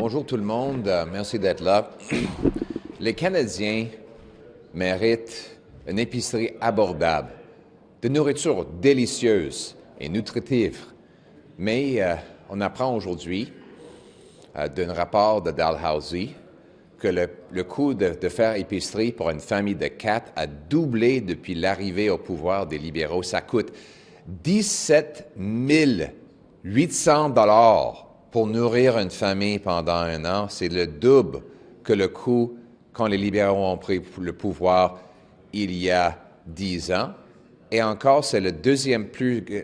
Bonjour tout le monde, merci d'être là. Les Canadiens méritent une épicerie abordable, de nourriture délicieuse et nutritive. Mais on apprend aujourd'hui d'un rapport de Dalhousie que le coût de faire épicerie pour une famille de 4 a doublé depuis l'arrivée au pouvoir des libéraux. Ça coûte 17 800 $ pour nourrir une famille pendant un an. C'est le double que le coût quand les libéraux ont pris le pouvoir il y a 10 ans. Et encore, c'est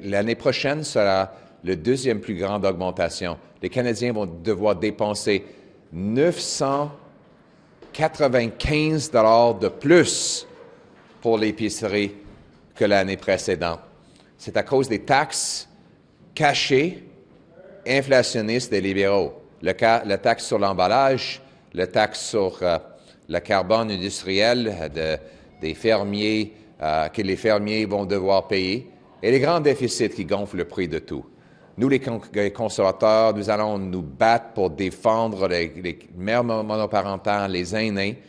l'année prochaine sera le deuxième plus grande augmentation. Les Canadiens vont devoir dépenser 995 $ de plus pour l'épicerie que l'année précédente. C'est à cause des taxes cachées, inflationnistes des libéraux. La taxe sur l'emballage, la taxe sur le carbone industriel des fermiers, que les fermiers vont devoir payer, et les grands déficits qui gonflent le prix de tout. Nous, les conservateurs, nous allons nous battre pour défendre les mères monoparentales, les aînés,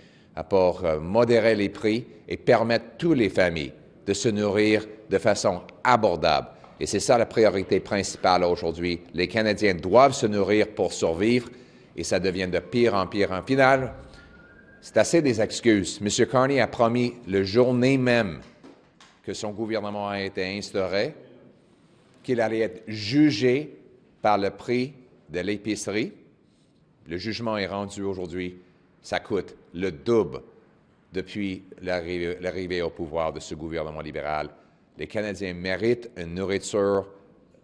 pour modérer les prix et permettre à toutes les familles de se nourrir de façon abordable. Et c'est ça la priorité principale aujourd'hui. Les Canadiens doivent se nourrir pour survivre et ça devient de pire en pire. En final, c'est assez des excuses. M. Carney a promis le journée même que son gouvernement a été instauré qu'il allait être jugé par le prix de l'épicerie. Le jugement est rendu aujourd'hui. Ça coûte le double depuis l'arrivée au pouvoir de ce gouvernement libéral. Les Canadiens méritent une nourriture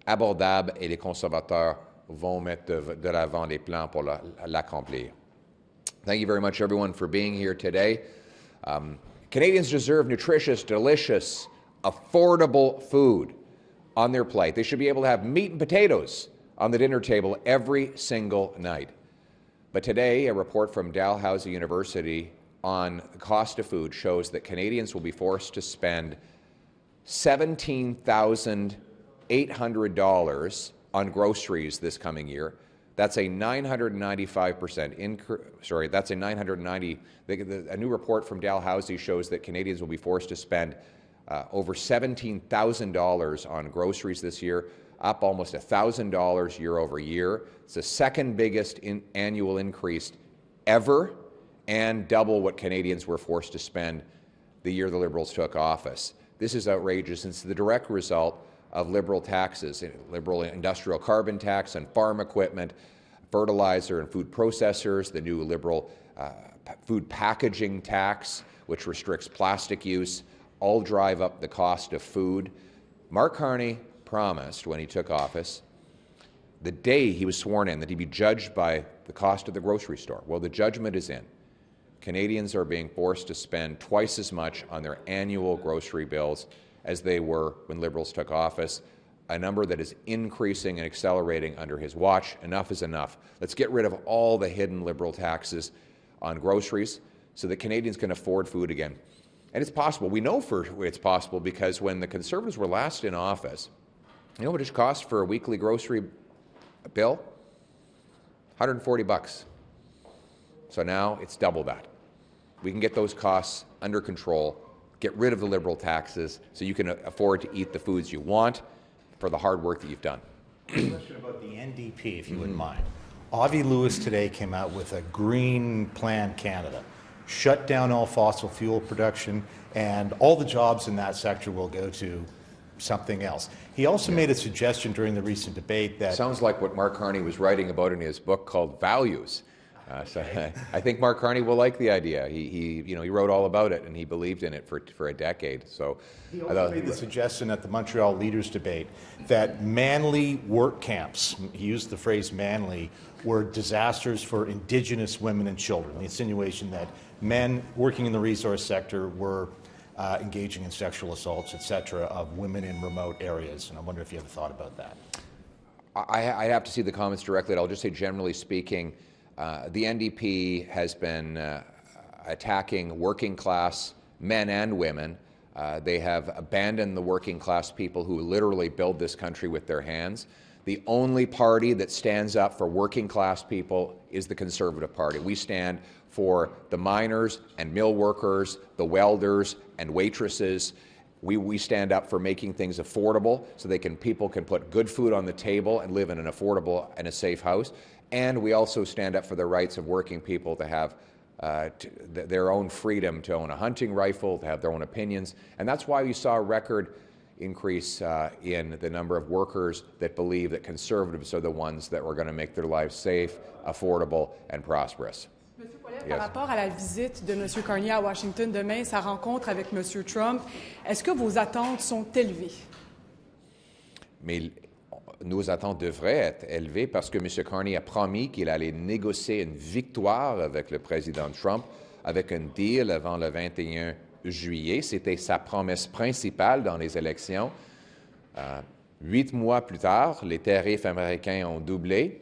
abordable et les conservateurs vont mettre de l'avant les plans pour l'accomplir. Thank you very much, everyone, for being here today. Canadians deserve nutritious, delicious, affordable food on their plate. They should be able to have meat and potatoes on the dinner table every single night. But today, a report from Dalhousie University on the cost of food shows that Canadians will be forced to spend $17,800 on groceries this coming year. That's a 995% increase. Sorry, that's a 990. A new report from Dalhousie shows that Canadians will be forced to spend over $17,000 on groceries this year, up almost $1,000 year over year. It's the second biggest annual increase ever, and double what Canadians were forced to spend the year the Liberals took office. This is outrageous, and it's the direct result of Liberal taxes, Liberal industrial carbon tax on farm equipment, fertilizer and food processors, the new Liberal food packaging tax, which restricts plastic use, all drive up the cost of food. Mark Carney promised when he took office, the day he was sworn in, that he'd be judged by the cost of the grocery store. Well, the judgment is in. Canadians are being forced to spend twice as much on their annual grocery bills as they were when Liberals took office, a number that is increasing and accelerating under his watch. Enough is enough. Let's get rid of all the hidden Liberal taxes on groceries so that Canadians can afford food again. And it's possible. We know it's possible because when the Conservatives were last in office, you know what it cost for a weekly grocery bill? $140. So now it's double that. We can get those costs under control, get rid of the Liberal taxes so you can afford to eat the foods you want for the hard work that you've done. A question about the NDP, if you wouldn't mind. Avi Lewis today came out with a Green Plan Canada. Shut down all fossil fuel production, and all the jobs in that sector will go to something else. He also made a suggestion during the recent debate that... Sounds like what Mark Carney was writing about in his book called Values. So I think Mark Carney will like the idea. He wrote all about it, and he believed in it for a decade. So he also made the suggestion at the Montreal Leaders debate that manly work camps, he used the phrase manly, were disasters for Indigenous women and children. The insinuation that men working in the resource sector were engaging in sexual assaults, etc., of women in remote areas. And I wonder if you have a thought about that. I have to see the comments directly. I'll just say, generally speaking, the NDP has been attacking working class men and women. They have abandoned the working class people who literally build this country with their hands. The only party that stands up for working class people is the Conservative Party. We stand for the miners and mill workers, the welders and waitresses. We stand up for making things affordable so people can put good food on the table and live in an affordable and a safe house. And we also stand up for the rights of working people to have their own freedom to own a hunting rifle, to have their own opinions. And that's why we saw a record increase in the number of workers that believe that Conservatives are the ones that are going to make their lives safe, affordable, and prosperous. Monsieur Poilievre, par rapport à la visite de M. Carney à Washington demain, sa rencontre avec M. Trump, est-ce que vos attentes sont élevées? Mais nos attentes devraient être élevées parce que M. Carney a promis qu'il allait négocier une victoire avec le président Trump, avec un deal avant le 21 juillet. C'était sa promesse principale dans les élections. 8 mois plus tard, les tarifs américains ont doublé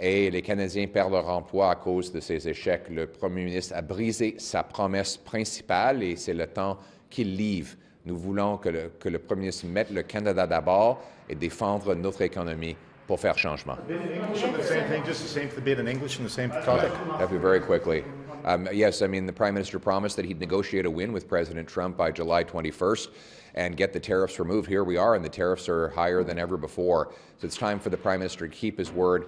et les Canadiens perdent leur emploi à cause de ces échecs. Le premier ministre a brisé sa promesse principale et c'est le temps qu'il livre. Nous voulons que le premier ministre mette le Canada d'abord et défendre notre économie pour faire changement. That'd be very quickly. Yes, I mean, the Prime Minister promised that he'd negotiate a win with President Trump by July 21st and get the tariffs removed. Here we are, and the tariffs are higher than ever before. So it's time for the Prime Minister to keep his word,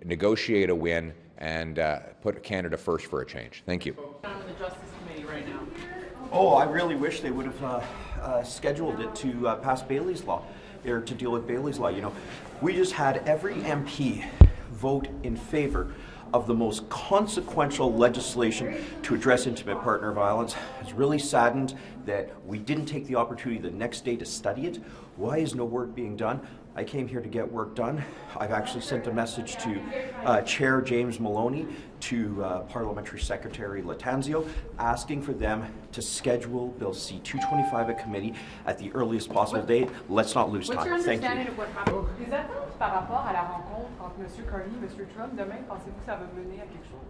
negotiate a win, and put Canada first for a change. Thank you. On the Justice Committee right now. Oh, I really wish they would have scheduled it to pass Bailey's Law, or to deal with Bailey's Law. You know, we just had every MP vote in favor of the most consequential legislation to address intimate partner violence. It's really saddened that we didn't take the opportunity the next day to study it. Why is no work being done? I came here to get work done. I've actually sent a message to Chair James Maloney, to Parliamentary Secretary Latanzio, asking for them to schedule Bill C-225 at committee at the earliest possible date. Let's not lose time. Thank you. What's your understanding of what happened? Les attentes par rapport à la rencontre entre M. Carney et M. Trump demain, pensez-vous que ça va mener à quelque chose?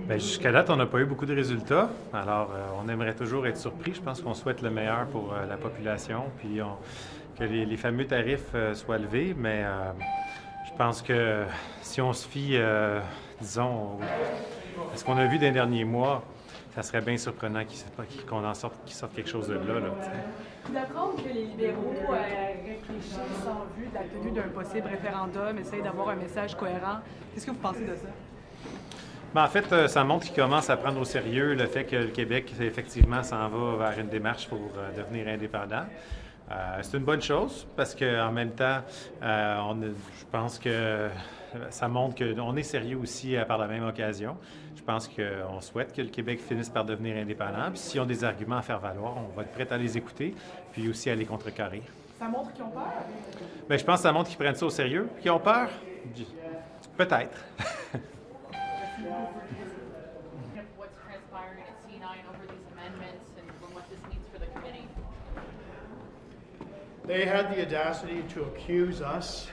Bien, jusqu'à date, on n'a pas eu beaucoup de résultats. Alors, on aimerait toujours être surpris. Je pense qu'on souhaite le meilleur pour la population, puis que les fameux tarifs soient levés. Mais je pense que si on se fie, disons, à ce qu'on a vu dans les derniers mois, ça serait bien surprenant qu'il sorte quelque chose de là. Vous d'apprendre que les libéraux réfléchissent en vue de la tenue d'un possible référendum, essayent d'avoir un message cohérent. Qu'est-ce que vous pensez de ça? Ben, en fait, ça montre qu'ils commencent à prendre au sérieux le fait que le Québec, effectivement, s'en va vers une démarche pour devenir indépendant. C'est une bonne chose parce qu'en même temps, je pense que ça montre qu'on est sérieux aussi par la même occasion. Je pense qu'on souhaite que le Québec finisse par devenir indépendant. Puis s'ils ont des arguments à faire valoir, on va être prêt à les écouter, puis aussi à les contrecarrer. Ça montre qu'ils ont peur? Bien, je pense que ça montre qu'ils prennent ça au sérieux. Qu'ils ont peur? Peut-être. What's transpiring at C9 over these amendments and what this means for the committee? They had the audacity to accuse us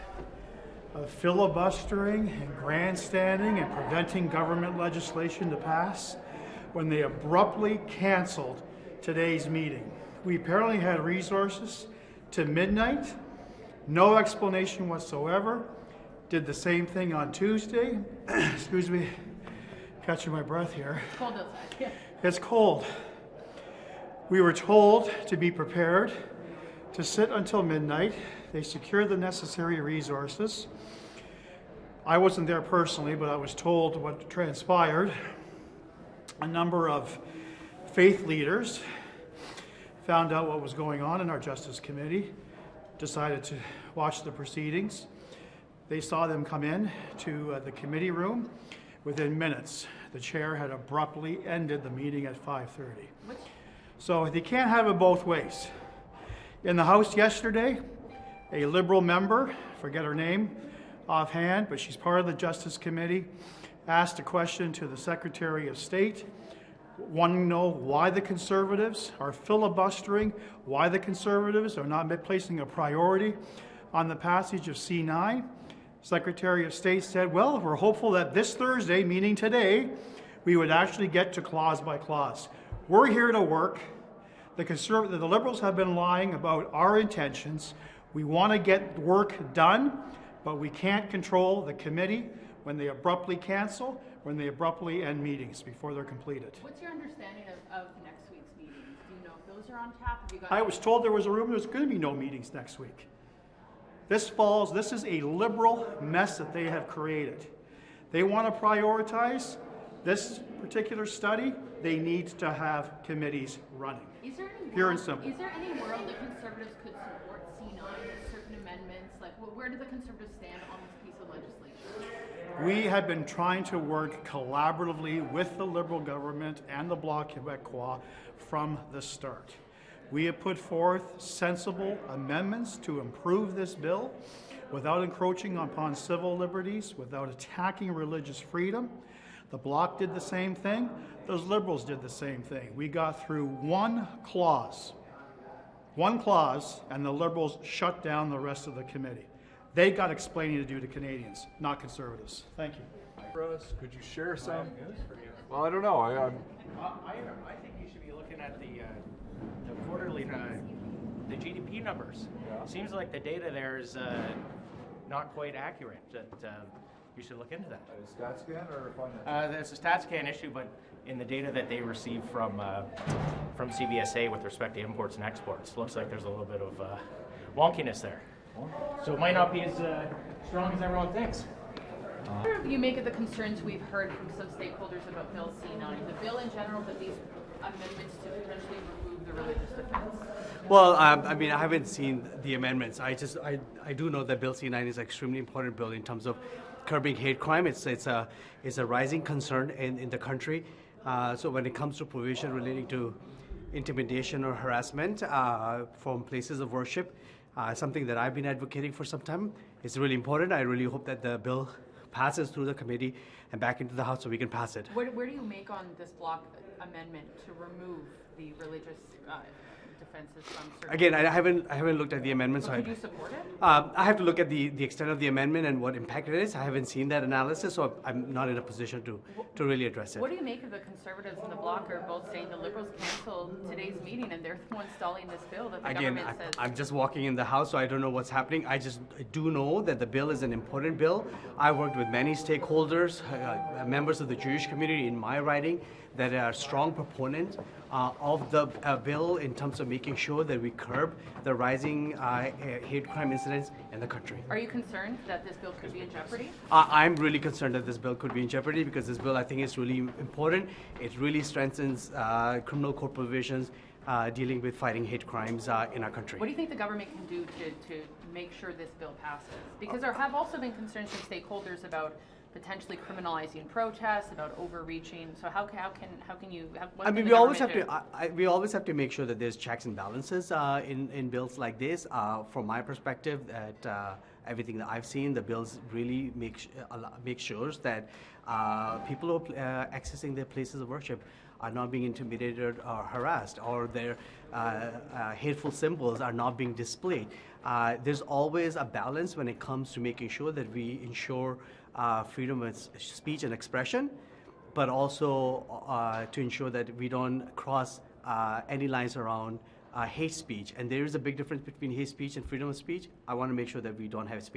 of filibustering and grandstanding and preventing government legislation to pass when they abruptly canceled today's meeting. We apparently had resources to midnight, no explanation whatsoever. Did the same thing on Tuesday. Excuse me, catching my breath here. It's cold outside. Yeah. It's cold. We were told to be prepared to sit until midnight. They secured the necessary resources. I wasn't there personally, but I was told what transpired. A number of faith leaders found out what was going on in our Justice Committee, decided to watch the proceedings. They saw them come in to the committee room. Within minutes, the chair had abruptly ended the meeting at 5:30. So they can't have it both ways. In the House yesterday, a Liberal member, forget her name offhand, but she's part of the Justice Committee, asked a question to the Secretary of State, wanting to know why the Conservatives are filibustering, why the Conservatives are not placing a priority on the passage of C9. Secretary of State said, well, we're hopeful that this Thursday, meaning today, we would actually get to clause by clause. We're here to work. The Liberals have been lying about our intentions. We want to get work done. but we can't control the committee when they abruptly cancel, when they abruptly end meetings before they're completed. What's your understanding of next week's meetings? Do you know if those are on tap? Have you got? I was told there was a rumor there's going to be no meetings next week. This is a liberal mess that they have created. They want to prioritize this particular study. They need to have committees running. Is there any Pure world, and simple. Is there any world that Conservatives could support C9 with certain amendments? Like, where do the Conservatives stand on this piece of legislation? We have been trying to work collaboratively with the Liberal government and the Bloc Québécois from the start. We have put forth sensible amendments to improve this bill without encroaching upon civil liberties, without attacking religious freedom. The Bloc did the same thing. Those Liberals did the same thing. We got through one clause, and the Liberals shut down the rest of the committee. They got explaining to do to Canadians, not Conservatives. Thank you. Russ, could you share some? Well, I don't know. I think you should be looking at the quarterly, the GDP numbers. Yeah. Seems like the data there is not quite accurate. That you should look into that. StatsCan or finance? It's a StatsCan issue, but in the data that they receive from CBSA with respect to imports and exports, looks like there's a little bit of wonkiness there. So it might not be as strong as everyone thinks. What do you make of the concerns we've heard from some stakeholders about Bill C9, the bill in general, but these amendments to potentially remove the religious defense? Well, I mean, I haven't seen the amendments. I do know that Bill C9 is an extremely important bill in terms of curbing hate crime. It's a rising concern in the country. So when it comes to provision relating to intimidation or harassment from places of worship, something that I've been advocating for some time, it's really important. I really hope that the bill passes through the committee and back into the House so we can pass it. Where do you make on this Bloc amendment to remove the religious defenses from certain... Again, I haven't looked at the amendment. But could you support it? I have to look at the extent of the amendment and what impact it is. I haven't seen that analysis, so I'm not in a position to really address it. What do you make of the Conservatives and the Bloc are both saying the Liberals canceled today's meeting and they're the ones stalling this bill that the government says? I'm just walking in the House, so I don't know what's happening. I do know that the bill is an important bill. I worked with many stakeholders, members of the Jewish community in my riding, that are strong proponents of the bill in terms of making sure that we curb the rising hate crime incidents in the country. Are you concerned that this bill could be in jeopardy? I'm really concerned that this bill could be in jeopardy because this bill, I think, is really important. It really strengthens criminal court provisions dealing with fighting hate crimes in our country. What do you think the government can do to make sure this bill passes? Because there have also been concerns from stakeholders about potentially criminalizing protests, about overreaching. So how can you? I mean, we always have to make sure that there's checks and balances in bills like this. From my perspective, that everything that I've seen, the bills really make sure that people who are accessing their places of worship are not being intimidated or harassed, or their hateful symbols are not being displayed. There's always a balance when it comes to making sure that we ensure freedom of speech and expression, but also to ensure that we don't cross any lines around hate speech. And there is a big difference between hate speech and freedom of speech. I want to make sure that we don't have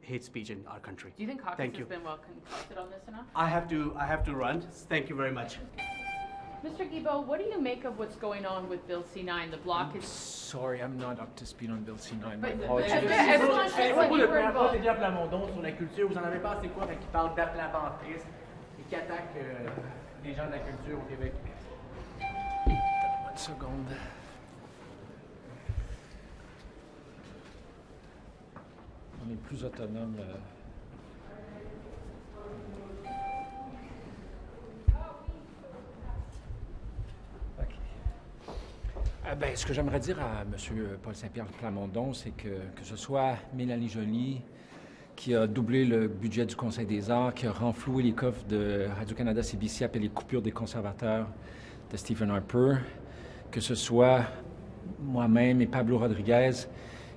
hate speech in our country. Do you think caucus has been well consulted on this enough? I have to run. Thank you very much. Mr. Guilbeault, what do you make of what's going on with Bill C9? The Bloc is... Sorry, I'm not up to speed on Bill C9. But Everyone says that you were involved. Pierre Plamondon sur la culture, vous en avez pensé quoi quand il parle d'aplaventrisme et qui attaque les gens de la culture au Québec? Une seconde. On est plus autonome. Ce que j'aimerais dire à M. Paul Saint-Pierre Plamondon, c'est que ce soit Mélanie Joly, qui a doublé le budget du Conseil des arts, qui a renfloué les coffres de Radio-Canada CBC après les coupures des conservateurs de Stephen Harper, que ce soit moi-même et Pablo Rodriguez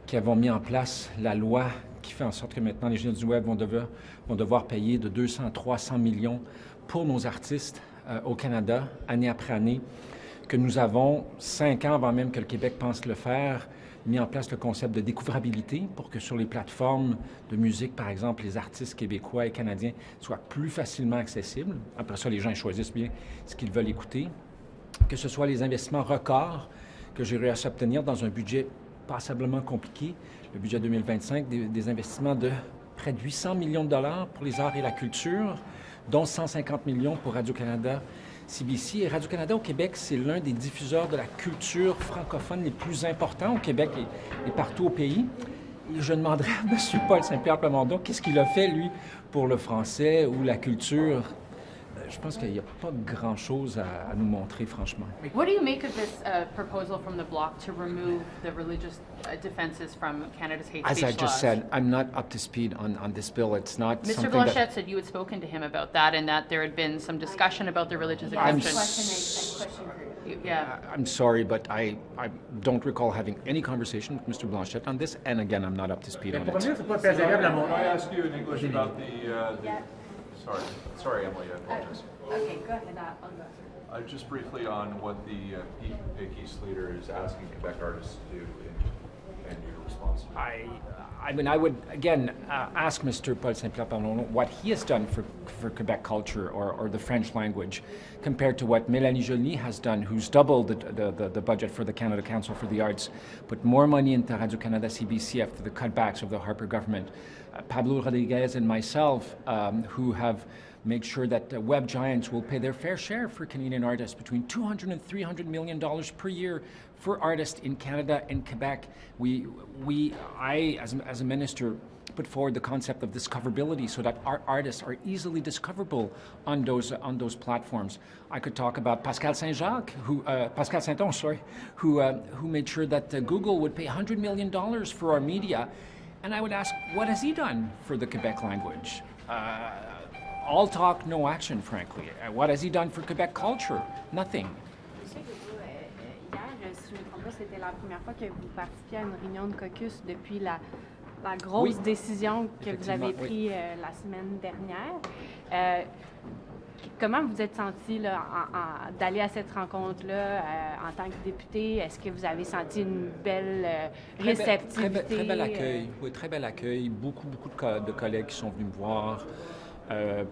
qui avons mis en place la loi qui fait en sorte que maintenant les géants du web vont devoir payer de 200 à 300 millions pour nos artistes au Canada, année après année, que nous avons 5 ans avant même que le Québec pense le faire, mis en place le concept de découvrabilité pour que sur les plateformes de musique, par exemple, les artistes québécois et canadiens soient plus facilement accessibles. Après ça, les gens choisissent bien ce qu'ils veulent écouter. Que ce soit les investissements records que j'ai réussi à obtenir dans un budget passablement compliqué, le budget 2025, des investissements de près de 800 millions de dollars pour les arts et la culture, dont 150 millions pour Radio-Canada, CBC. Et Radio-Canada au Québec, c'est l'un des diffuseurs de la culture francophone les plus importants au Québec et partout au pays. Et je demanderais à M. Paul Saint-Pierre Plamondon qu'est-ce qu'il a fait, lui, pour le français ou la culture. Je pense qu'il n'y a pas grand-chose à nous montrer, franchement. What do you make of this proposal from the Bloc to remove the religious defenses from Canada's hate As speech I laws? just said, I'm not up to speed on this bill. It's not Mr. something Blanchette that... said you had spoken to him about that and that there had been some discussion about the religious exemption. Yeah. I'm sorry, but I don't recall having any conversation with Mr. Blanchette on this, and again, I'm not up to speed on it. Can I ask you in English about the Sorry, Emily, I apologize. Okay, go ahead. I'll go. Just briefly on what the Peace leader is asking Quebec artists to do and your response. I mean, I would, again, ask Mr. Paul Saint-Pierre Plamondon what he has done for Quebec culture or the French language compared to what Mélanie Joly has done, who's doubled the budget for the Canada Council for the Arts, put more money into Radio-Canada CBC after the cutbacks of the Harper government. Pablo Rodriguez and myself, who have made sure that web giants will pay their fair share for Canadian artists, between $200 and $300 million per year for artists in Canada and Quebec. I, as a minister, put forward the concept of discoverability so that our artists are easily discoverable on those platforms. I could talk about Pascal Saint-Onge, who made sure that Google would pay $100 million for our media. And I would ask, what has he done for the Quebec language? All talk, no action, frankly. What has he done for Quebec culture? Nothing. Monsieur Guilbeault, hier, si je ne me trompe pas, c'était la première fois que vous participiez à une réunion de caucus depuis la grosse décision que vous avez prise la semaine dernière. Comment vous êtes senti d'aller à cette rencontre-là en tant que député? Est-ce que vous avez senti une belle réceptivité? Très bel accueil, oui, très bel accueil. Beaucoup de collègues qui sont venus me voir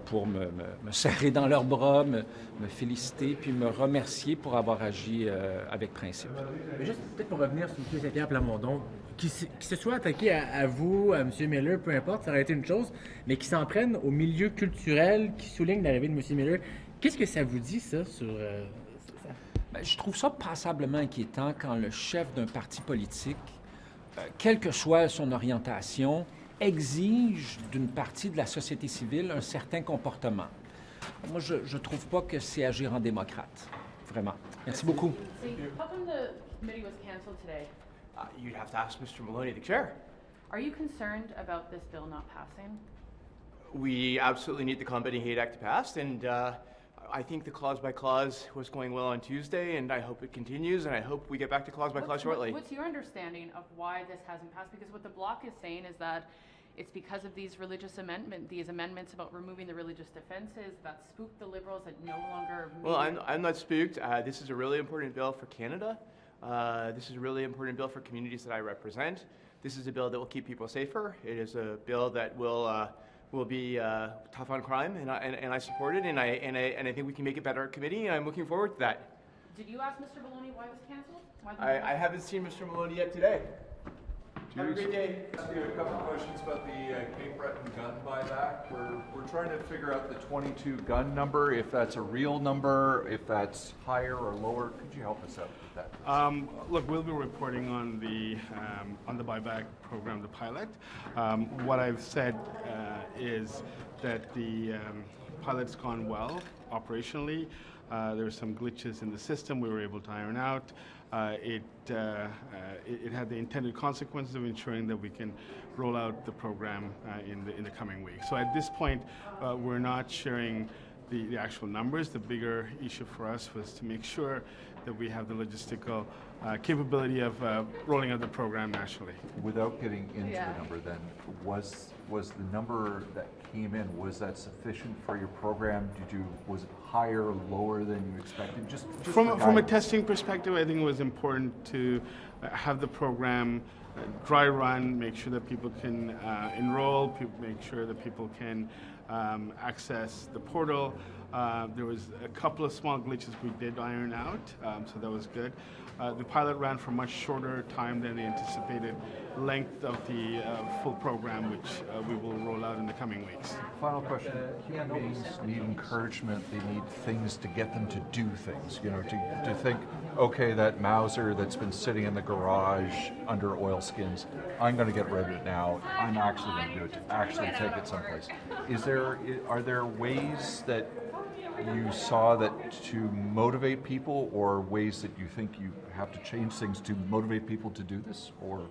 pour me serrer dans leurs bras, me féliciter, puis me remercier pour avoir agi avec principe. Mais juste peut-être pour revenir sur M. Saint-Pierre Plamondon, qui se soit attaqué à vous, à M. Miller, peu importe, ça aurait été une chose, mais qui s'en prenne au milieu culturel, qui souligne l'arrivée de M. Miller. Qu'est-ce que ça vous dit, ça, sur ça? Je trouve ça passablement inquiétant quand le chef d'un parti politique, quelle que soit son orientation, exige d'une partie de la société civile un certain comportement. Moi, je ne trouve pas que c'est agir en démocrate. Vraiment. Merci beaucoup. How come the committee was canceled today? You'd have to ask Mr. Maloney, the chair. Are you concerned about this bill not passing? We absolutely need the Combating Hate Act to pass, and I think the clause by clause was going well on Tuesday, and I hope it continues, and I hope we get back to clause by clause shortly. What's your understanding of why this hasn't passed? Because what the Bloc is saying is that it's because of these amendments about removing the religious defenses that spooked the Liberals that no longer... Well, I'm not spooked. This is a really important bill for Canada. This is a really important bill for communities that I represent. This is a bill that will keep people safer. It is a bill that will be tough on crime, and I support it, and I think we can make it better at committee, and I'm looking forward to that. Did you ask Mr. Maloney why it was canceled? I haven't seen Mr. Maloney yet today. Have a great day. Ask you a couple of questions about the Cape Breton gun buyback. We're trying to figure out the 22 gun number, if that's a real number, if that's higher or lower. Could you help us out with that? Look, we'll be reporting on the buyback program, the pilot. What I've said is that the pilot's gone well operationally. There were some glitches in the system we were able to iron out. It had the intended consequences of ensuring that we can roll out the program in the coming weeks. So at this point, we're not sharing the actual numbers. The bigger issue for us was to make sure that we have the logistical capability of rolling out the program nationally. Without getting into the number, then was the number that came in, was that sufficient for your program? Was it higher or lower than you expected? Just from a testing perspective, I think it was important to have the program dry run, make sure that people can enroll, make sure that people can access the portal. There was a couple of small glitches we did iron out, so that was good. The pilot ran for much shorter time than the anticipated length of the full program, which we will roll out in the coming weeks. Final question. Human beings need encouragement. They need things to get them to do things. You know, to think, okay, that Mauser that's been sitting in the garage under oilskins, I'm going to get rid of it now. I'm actually going to do it, to actually take it someplace. Are there ways that you saw that to motivate people, or ways that you think you have to change things to motivate people to do this? Or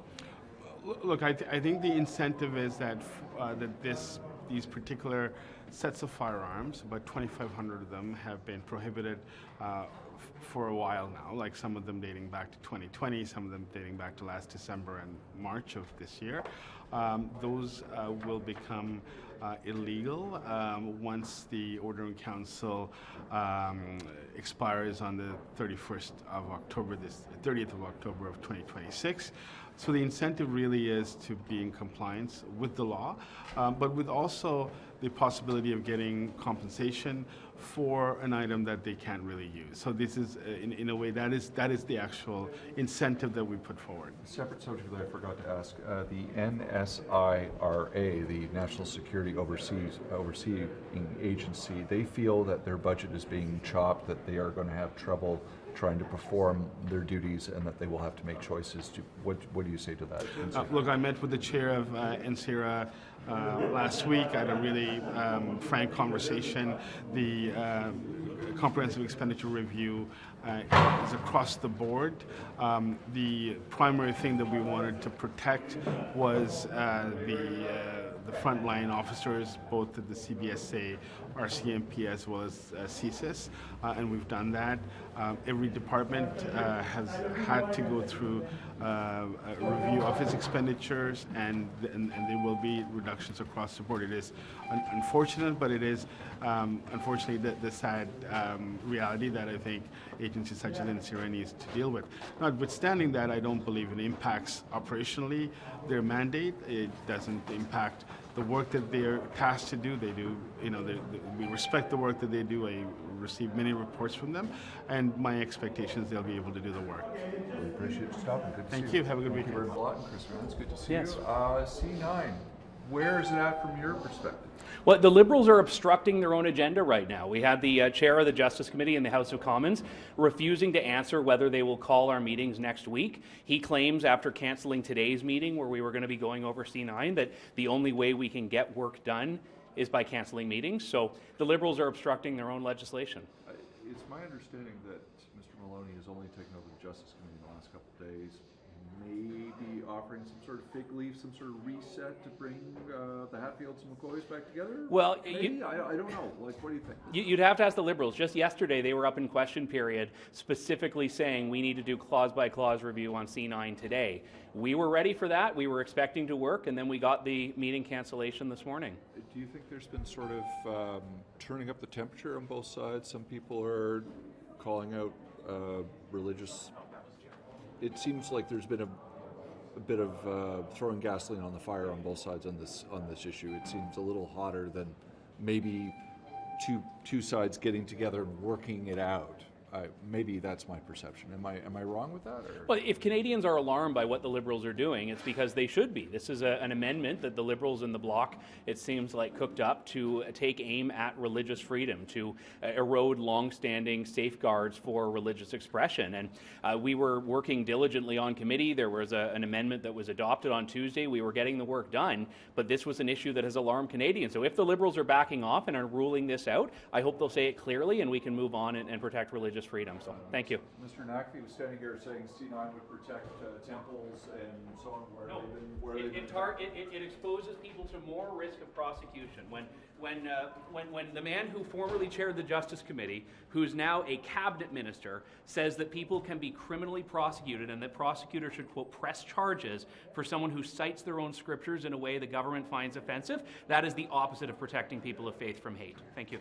look, I think the incentive is that these particular sets of firearms, about 2,500 of them, have been prohibited for a while now, like some of them dating back to 2020, some of them dating back to last December and March of this year. Those will become illegal once the Order in Council expires on the 30th of October of 2026. So the incentive really is to be in compliance with the law, but with also the possibility of getting compensation for an item that they can't really use. So this is, in a way, that is the actual incentive that we put forward. A separate subject that I forgot to ask, the NSIRA, the National Security Overseeing Agency, they feel that their budget is being chopped, that they are going to have trouble trying to perform their duties, and that they will have to make choices. What do you say to that? Look, I met with the chair of NSIRA last week. I had a really frank conversation. The comprehensive expenditure review is across the board. The primary thing that we wanted to protect was the frontline officers, both at the CBSA, RCMP, as well as CSIS, and we've done that. Every department has had to go through a review of its expenditures, and there will be reductions across the board. It is unfortunate, but it is unfortunately the sad reality that I think agencies such as NSIRA needs to deal with. Notwithstanding that, I don't believe it impacts operationally their mandate. It doesn't impact the work that they're tasked to do. They do, we respect the work that they do. I receive many reports from them, and my expectation is they'll be able to do the work. Really appreciate you stopping. Good to see you. Thank you. Have a good weekend. weekend. Thank you very much, Chris. It's good to see Yes. you. C9, where is it at from your perspective? Well, the Liberals are obstructing their own agenda right now. We had the chair of the Justice Committee in the House of Commons refusing to answer whether they will call our meetings next week. He claims, after cancelling today's meeting where we were going to be going over C9, that the only way we can get work done is by cancelling meetings. So the Liberals are obstructing their own legislation. It's my understanding that Mr. Maloney has only taken over the Justice Committee in the last couple of days. Maybe offering some sort of fig leaf, some sort of reset to bring the Hatfields and McCoys back together? Well, I don't know. Like, what do you think? You'd have to ask the Liberals. Just yesterday, they were up in question period specifically saying we need to do clause-by-clause review on C9 today. We were ready for that. We were expecting to work, and then we got the meeting cancellation this morning. Do you think there's been sort of turning up the temperature on both sides? Some people are calling out religious... It seems like there's been a bit of throwing gasoline on the fire on both sides on this issue. It seems a little hotter than maybe two sides getting together and working it out. Maybe that's my perception. Am I wrong with that? Or? Well, if Canadians are alarmed by what the Liberals are doing, it's because they should be. This is an amendment that the Liberals and the Bloc, it seems like, cooked up to take aim at religious freedom, to erode long-standing safeguards for religious expression. And we were working diligently on committee. There was an amendment that was adopted on Tuesday. We were getting the work done, but this was an issue that has alarmed Canadians. So if the Liberals are backing off and are ruling this out, I hope they'll say it clearly and we can move on and protect religious religious freedom. So, thank you. Mr. Naqvi was standing here saying C9 would protect temples and so on. It exposes people to more risk of prosecution. When the man who formerly chaired the Justice Committee, who's now a cabinet minister, says that people can be criminally prosecuted and that prosecutors should, quote, press charges for someone who cites their own scriptures in a way the government finds offensive, that is the opposite of protecting people of faith from hate. Thank you.